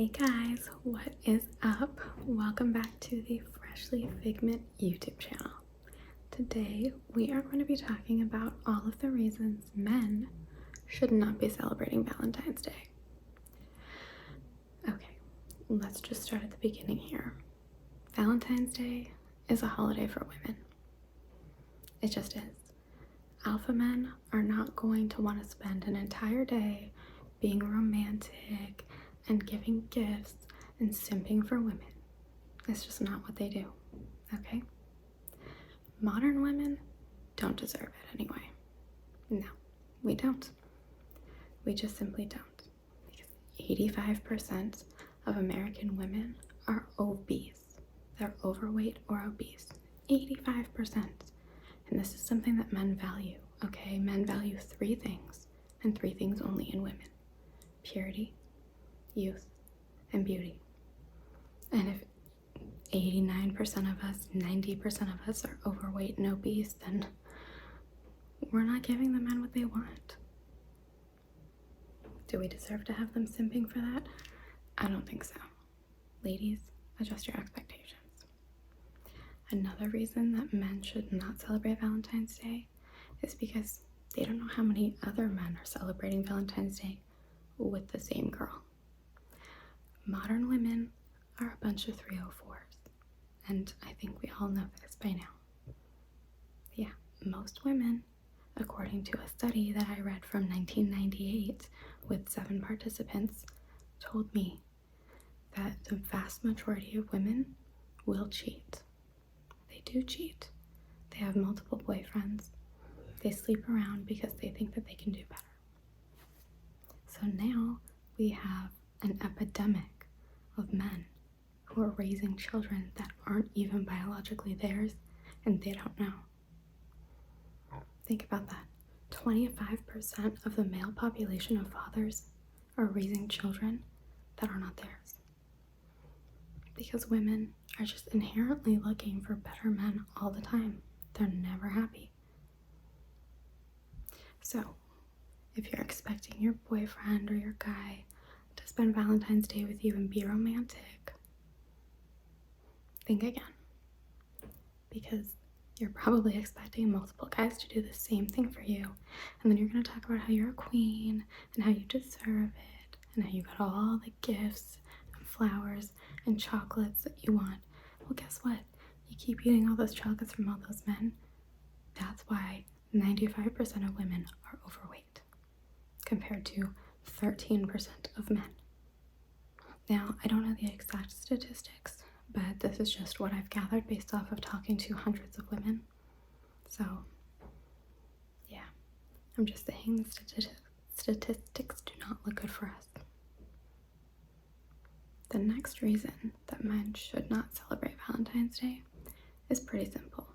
Hey guys, what is up? Welcome back to the Freshly Figment YouTube channel. Today we are going to be talking about all of the reasons men should not be celebrating Valentine's Day. Okay, let's just start at the beginning here. Valentine's Day is a holiday for women. It just is. Alpha men are not going to want to spend an entire day being romantic and giving gifts and simping for women. It's just not what they do, okay? Modern women don't deserve it anyway. No, we don't. We just simply don't. Because 85% of American women are obese. They're overweight or obese. 85%. And this is something that men value, okay? Men value three things, and three things only in women: purity, youth, and beauty. And if 89% of us, 90% of us are overweight and obese, then we're not giving the men what they want. Do we deserve to have them simping for that? I don't think so. Ladies, adjust your expectations. Another reason that men should not celebrate Valentine's Day is because they don't know how many other men are celebrating Valentine's Day with the same girl. Modern women are a bunch of 304s, and I think we all know this by now. Yeah, most women, according to a study that I read from 1998 with 7 participants, told me that the vast majority of women will cheat. They do cheat. They have multiple boyfriends. They sleep around because they think that they can do better. So now we have an epidemic of men who are raising children that aren't even biologically theirs, and they don't know. Think about that. 25% of the male population of fathers are raising children that are not theirs. Because women are just inherently looking for better men all the time. They're never happy. So, if you're expecting your boyfriend or your guy to spend Valentine's Day with you and be romantic, think again. Because you're probably expecting multiple guys to do the same thing for you, and then you're going to talk about how you're a queen and how you deserve it and how you got all the gifts and flowers and chocolates that you want. Well, guess what? You keep eating all those chocolates from all those men. That's why 95% of women are overweight compared to 13% of men. Now, I don't know the exact statistics, but this is just what I've gathered based off of talking to hundreds of women. So, yeah, I'm just saying the statistics do not look good for us. The next reason that men should not celebrate Valentine's Day is pretty simple.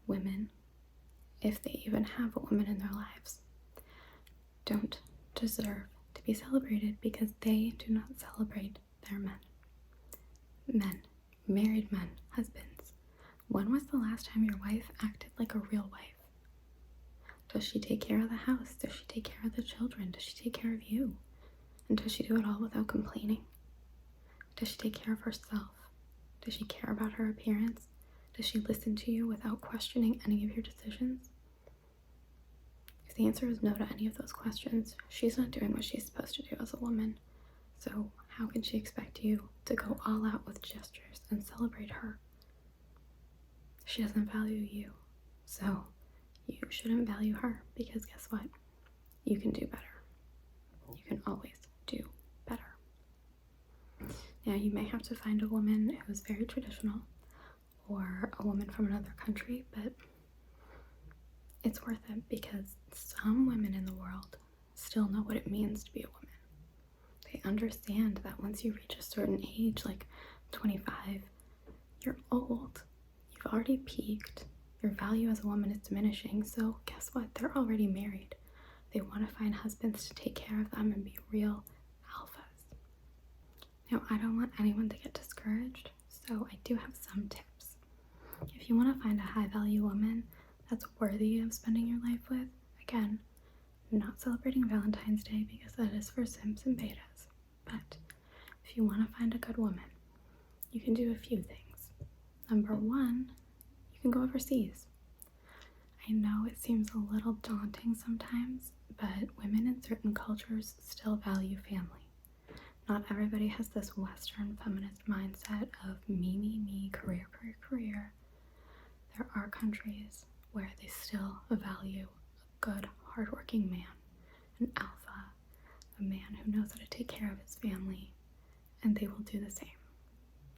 Women, if they even have a woman in their lives, don't deserve to be celebrated because they do not celebrate their men. Men, married men, husbands. When was the last time your wife acted like a real wife? Does she take care of the house? Does she take care of the children? Does she take care of you? And does she do it all without complaining? Does she take care of herself? Does she care about her appearance? Does she listen to you without questioning any of your decisions? If the answer is no to any of those questions, she's not doing what she's supposed to do as a woman. So how can she expect you to go all out with gestures and celebrate her? She doesn't value you. So you shouldn't value her, because guess what? You can do better. You can always do better. Now, you may have to find a woman who is very traditional or a woman from another country, but it's worth it because some women in the world still know what it means to be a woman. They understand that once you reach a certain age, like 25, you're old. You've already peaked. Your value as a woman is diminishing, so guess what? They're already married. They want to find husbands to take care of them and be real alphas. Now, I don't want anyone to get discouraged, so I do have some tips. If you want to find a high-value woman that's worthy of spending your life with, again, I'm not celebrating Valentine's Day because that is for simps and betas. But if you want to find a good woman, you can do a few things. Number one, you can go overseas. I know it seems a little daunting sometimes, but women in certain cultures still value family. Not everybody has this Western feminist mindset of me, career, career, career. There are countries where they still value a good, hardworking man, an alpha, a man who knows how to take care of his family, and they will do the same.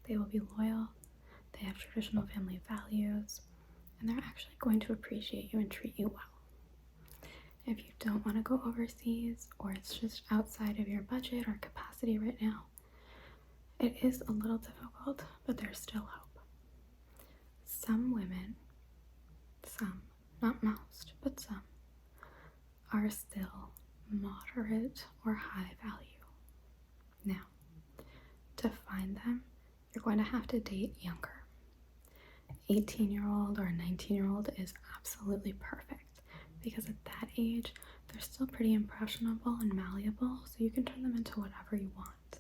They will be loyal, they have traditional family values, and they're actually going to appreciate you and treat you well. If you don't want to go overseas, or it's just outside of your budget or capacity right now, it is a little difficult, but there's still hope. Some women, not most, but some, are still moderate or high value. Now, to find them, you're going to have to date younger. An 18-year-old or a 19-year-old is absolutely perfect because at that age, they're still pretty impressionable and malleable, so you can turn them into whatever you want.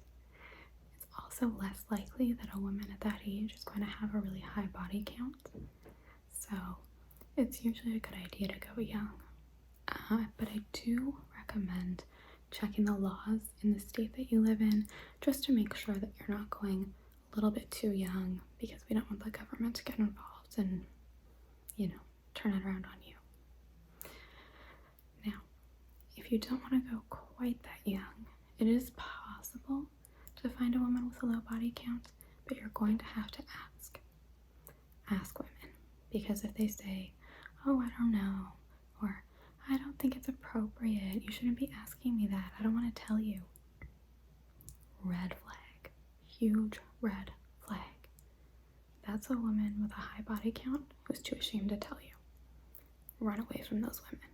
It's also less likely that a woman at that age is going to have a really high body count, so it's usually a good idea to go young. But I do recommend checking the laws in the state that you live in just to make sure that you're not going a little bit too young, because we don't want the government to get involved and, turn it around on you. Now, if you don't want to go quite that young, it is possible to find a woman with a low body count, but you're going to have to ask. Ask women, because if they say, oh, I don't know, or I don't think it's appropriate, you shouldn't be asking me that, I don't want to tell you. Red flag. Huge red flag. That's a woman with a high body count who's too ashamed to tell you. Run away from those women.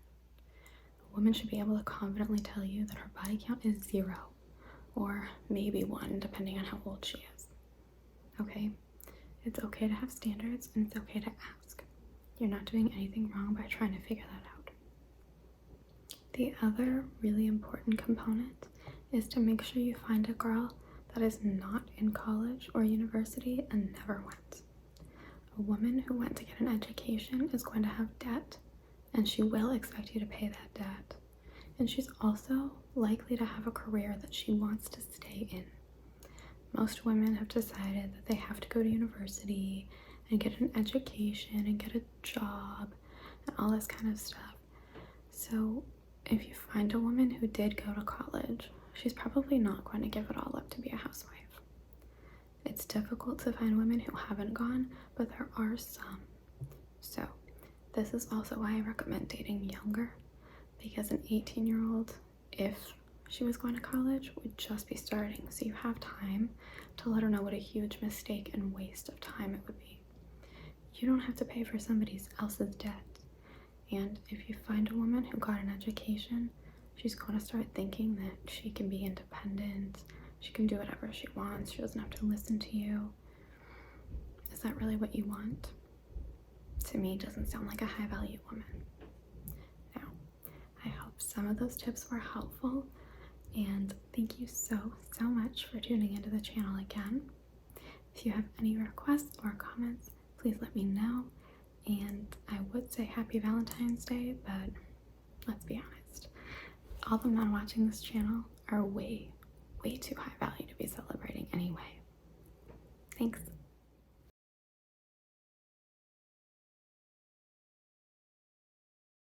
A woman should be able to confidently tell you that her body count is 0, or maybe 1, depending on how old she is. Okay? It's okay to have standards, and it's okay to ask. You're not doing anything wrong by trying to figure that out. The other really important component is to make sure you find a girl that is not in college or university and never went. A woman who went to get an education is going to have debt, and she will expect you to pay that debt. And she's also likely to have a career that she wants to stay in. Most women have decided that they have to go to university and get an education and get a job and all this kind of stuff. So if you find a woman who did go to college, she's probably not going to give it all up to be a housewife. It's difficult to find women who haven't gone, but there are some. So this is also why I recommend dating younger, because an 18-year-old, if she was going to college, would just be starting, so you have time to let her know what a huge mistake and waste of time it would be. You don't have to pay for somebody else's debt. And if you find a woman who got an education, she's going to start thinking that she can be independent, she can do whatever she wants, she doesn't have to listen to you. Is that really what you want? To me, it doesn't sound like a high value woman. Now, I hope some of those tips were helpful, and thank you so much for tuning into the channel again. If you have any requests or comments, please let me know. And I would say happy Valentine's Day, but let's be honest, all the men watching this channel are way too high value to be celebrating anyway. Thanks.